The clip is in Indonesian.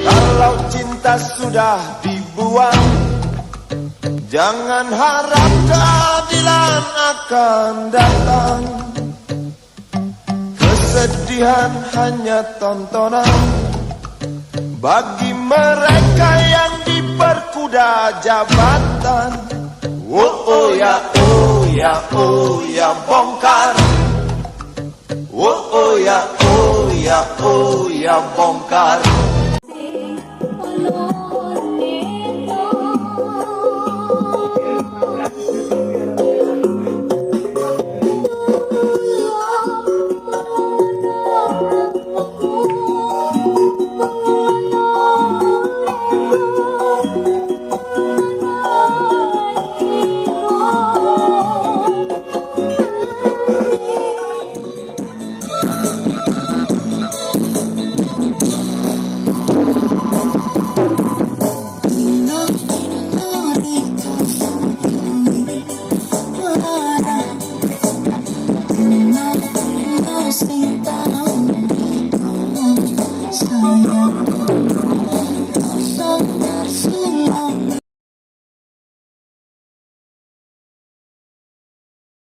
Kalau cinta sudah dibuang, jangan harap keadilan akan datang. Kesedihan hanya tontonan bagi mereka yang diperkuda jabatan. Oh ya, oh ya, oh ya, bongkar. Oh ya, oh ya, oh ya, bongkar. Sinta